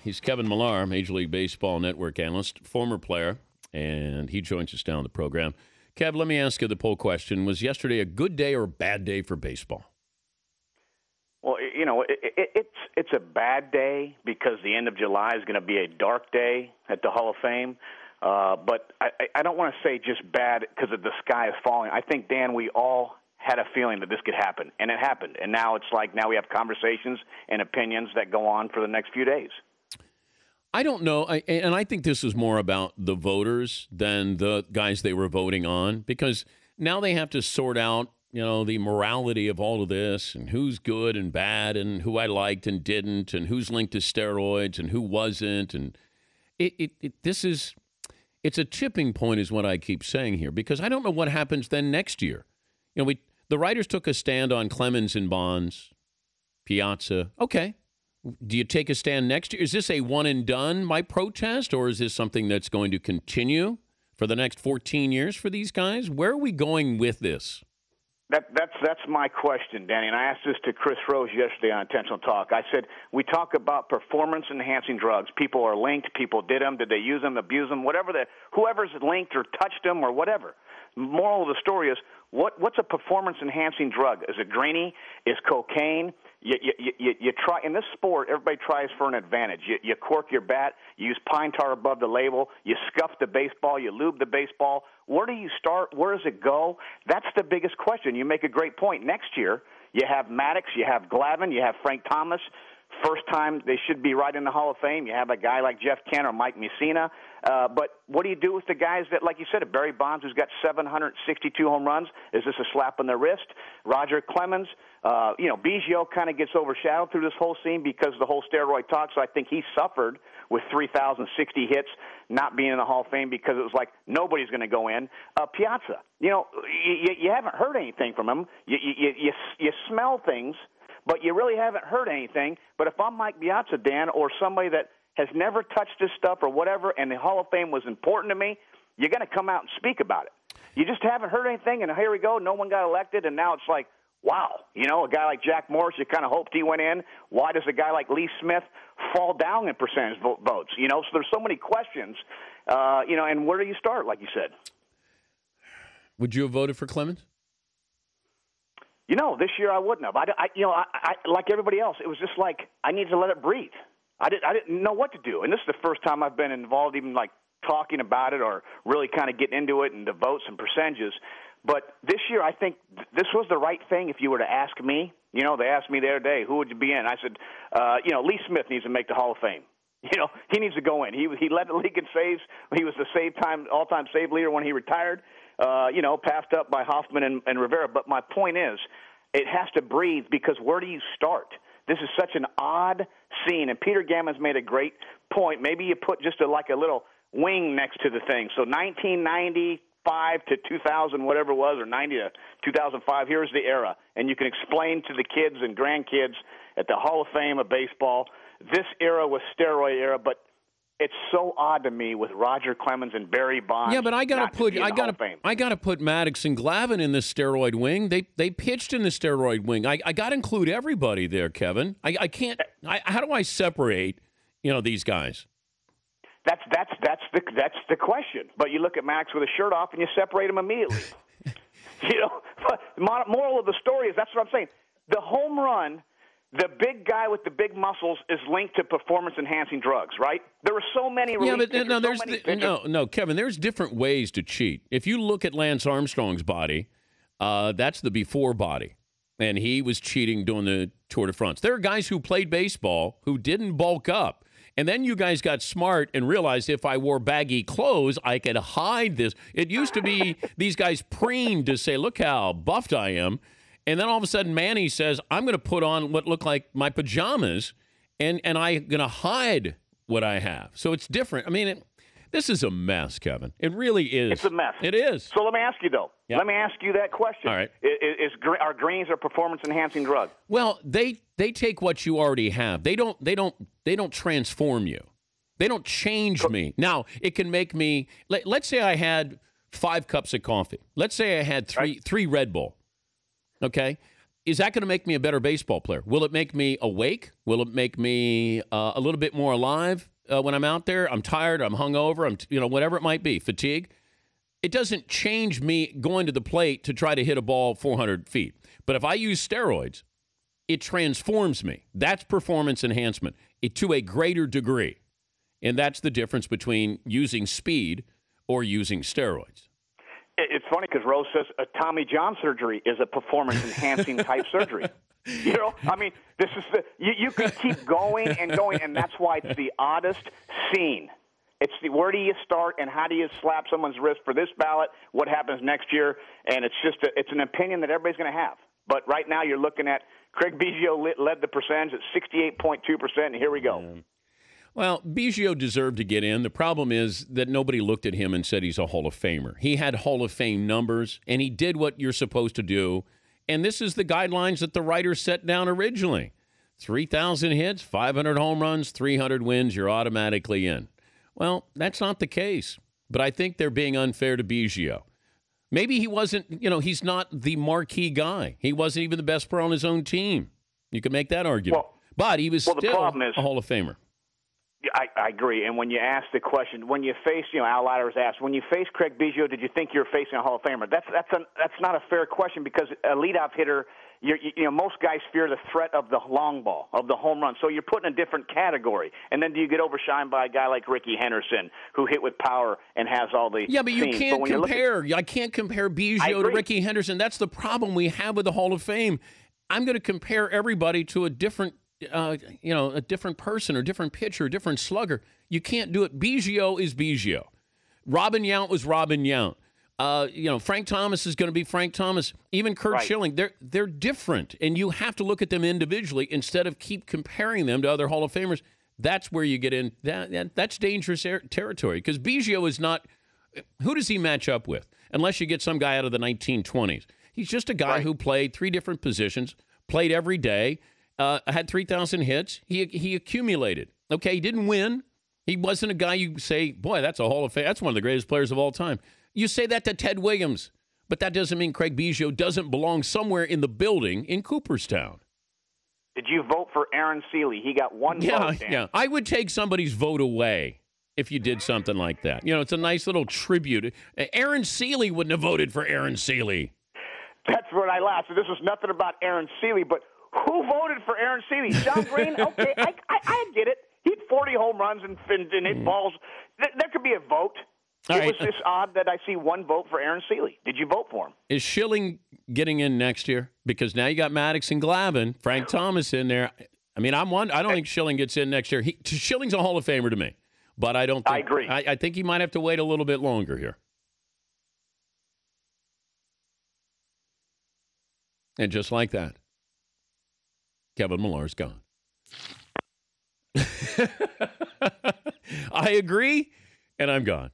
He's Kevin Millar, Major League Baseball network analyst, former player, and he joins us now on the program. Kev, let me ask you the poll question. Was yesterday a good day or a bad day for baseball? Well, you know, it's a bad day because the end of July is going to be a dark day at the Hall of Fame. But I don't want to say just bad because the sky is falling. I think, Dan, we all had a feeling that this could happen, and it happened. And now it's like now we have conversations and opinions that go on for the next few days. I don't know, and I think this is more about the voters than the guys they were voting on, because now they have to sort out, you know, the morality of all of this and who's good and bad and who I liked and didn't and who's linked to steroids and who wasn't. And it's a tipping point is what I keep saying here, because I don't know what happens then next year. You know, the writers took a stand on Clemens and Bonds, Piazza. Okay. Do you take a stand next year? Is this a one and done, my protest, or is this something that's going to continue for the next 14 years for these guys? Where are we going with this? That's my question, Danny, and I asked this to Chris Rose yesterday on Intentional Talk. I said, we talk about performance-enhancing drugs. People are linked. People did them. Did they use them, abuse them, whatever? Whoever's linked or touched them or whatever. Moral of the story is, what's a performance-enhancing drug? Is it grainy? Is cocaine? You try in this sport. Everybody tries for an advantage. You cork your bat. You use pine tar above the label. You scuff the baseball. You lube the baseball. Where do you start? Where does it go? That's the biggest question. You make a great point. Next year, you have Maddox. You have Glavine. You have Frank Thomas. First time they should be right in the Hall of Fame. You have a guy like Jeff Kent or Mike Mussina. But what do you do with the guys that, like you said, Barry Bonds, who's got 762 home runs? Is this a slap on the wrist? Roger Clemens. Biggio kind of gets overshadowed through this whole scene because of the whole steroid talk. So I think he suffered with 3,060 hits not being in the Hall of Fame because it was like nobody's going to go in. Piazza, you haven't heard anything from him. You smell things, but you really haven't heard anything. But if I'm Mike Piazza, Dan, or somebody that has never touched this stuff or whatever, and the Hall of Fame was important to me, you're going to come out and speak about it. You just haven't heard anything, and here we go. No one got elected, and now it's like, wow. A guy like Jack Morris, you kind of hoped he went in. Why does a guy like Lee Smith fall down in percentage votes? So there's so many questions, and where do you start, like you said? Would you have voted for Clemens? This year I wouldn't have. I like everybody else, it was just like I need to let it breathe. I didn't know what to do, and this is the first time I've been involved, even like talking about it or really kind of getting into it and the votes and percentages. But this year, I think this was the right thing. If you were to ask me, they asked me the other day, who would you be in? I said, Lee Smith needs to make the Hall of Fame. He needs to go in. He led the league in saves. He was the all-time save leader when he retired. Passed up by Hoffman and Rivera. But my point is, it has to breathe, because where do you start? This is such an odd scene, and Peter Gammons made a great point. Maybe you put just a little wing next to the thing. So 1995 to 2000, whatever it was, or 90 to 2005, here's the era. And you can explain to the kids and grandkids at the Hall of Fame of baseball, this era was steroid era, but it's so odd to me with Roger Clemens and Barry Bonds. Yeah, but I gotta put Maddox and Glavine in the steroid wing. They pitched in the steroid wing. I gotta include everybody there, Kevin. I can't. How do I separate these guys? That's the question. But you look at Maddox with a shirt off and you separate him immediately. But moral of the story is, that's what I'm saying. The home run. The big guy with the big muscles is linked to performance-enhancing drugs, right? There were so many. Yeah, but no, Kevin. There's different ways to cheat. If you look at Lance Armstrong's body, that's the before body, and he was cheating during the Tour de France. There are guys who played baseball who didn't bulk up, and then you guys got smart and realized if I wore baggy clothes, I could hide this. It used to be these guys preened to say, "Look how buffed I am." And then all of a sudden, Manny says, I'm going to put on what look like my pajamas, and I'm going to hide what I have. So it's different. I mean, this is a mess, Kevin. It really is. It's a mess. It is. So let me ask you, though. Yep. Let me ask you that question. All right. Are greens a performance-enhancing drug? Well, they take what you already have. They don't transform you. They don't change me. Now, it can make me, let's say I had 5 cups of coffee. Let's say I had three Red Bull. Okay, is that going to make me a better baseball player? Will it make me awake? Will it make me a little bit more alive when I'm out there? I'm tired. I'm hungover. Whatever it might be, fatigue. It doesn't change me going to the plate to try to hit a ball 400 feet. But if I use steroids, it transforms me. That's performance enhancement to a greater degree. And that's the difference between using speed or using steroids. It's funny because Rose says a Tommy John surgery is a performance-enhancing type surgery. This is you can keep going and going, and that's why it's the oddest scene. It's where do you start and how do you slap someone's wrist for this ballot? What happens next year? And it's an opinion that everybody's going to have. But right now you're looking at Craig Biggio led the percentage at 68.2%, and here we go. Well, Biggio deserved to get in. The problem is that nobody looked at him and said he's a Hall of Famer. He had Hall of Fame numbers, and he did what you're supposed to do. And this is the guidelines that the writers set down originally. 3,000 hits, 500 home runs, 300 wins, you're automatically in. Well, that's not the case. But I think they're being unfair to Biggio. Maybe he wasn't, he's not the marquee guy. He wasn't even the best player on his own team. You could make that argument. But he was still a Hall of Famer. I agree. And when you ask the question, when you face, Al Leiter asked, when you face Craig Biggio, did you think you were facing a Hall of Famer? That's not a fair question because a leadoff hitter, most guys fear the threat of the long ball, of the home run. So you're put in a different category. And then do you get overshined by a guy like Ricky Henderson, who hit with power and has all the Yeah, but you can't compare. I can't compare Biggio to Ricky Henderson. That's the problem we have with the Hall of Fame. I'm going to compare everybody to a different a different person or different pitcher, different slugger. You can't do it. Biggio is Biggio. Robin Yount was Robin Yount. Frank Thomas is going to be Frank Thomas. Even Kurt Schilling, they're different, and you have to look at them individually instead of keep comparing them to other Hall of Famers. That's where you get in. That's dangerous territory because Biggio is not. Who does he match up with? Unless you get some guy out of the 1920s. He's just a guy who played 3 different positions, played every day. Had 3,000 hits. He accumulated. Okay, he didn't win. He wasn't a guy you say, boy, that's a Hall of Fame. That's one of the greatest players of all time. You say that to Ted Williams, but that doesn't mean Craig Biggio doesn't belong somewhere in the building in Cooperstown. Did you vote for Aaron Seeley? He got one vote. Yeah. I would take somebody's vote away if you did something like that. It's a nice little tribute. Aaron Seeley wouldn't have voted for Aaron Seeley. That's what I laughed. So this was nothing about Aaron Seeley, but who voted for Aaron Seeley? Sean Green? Okay, I get it. He had 40 home runs and hit balls. There could be a vote. It was just odd that I see one vote for Aaron Seeley. Did you vote for him? Is Schilling getting in next year? Because now you got Maddox and Glavine, Frank Thomas in there. I don't think Schilling gets in next year. Schilling's a Hall of Famer to me, but I don't think. I agree. I think he might have to wait a little bit longer here. And just like that, Kevin Millar's gone. I agree, and I'm gone.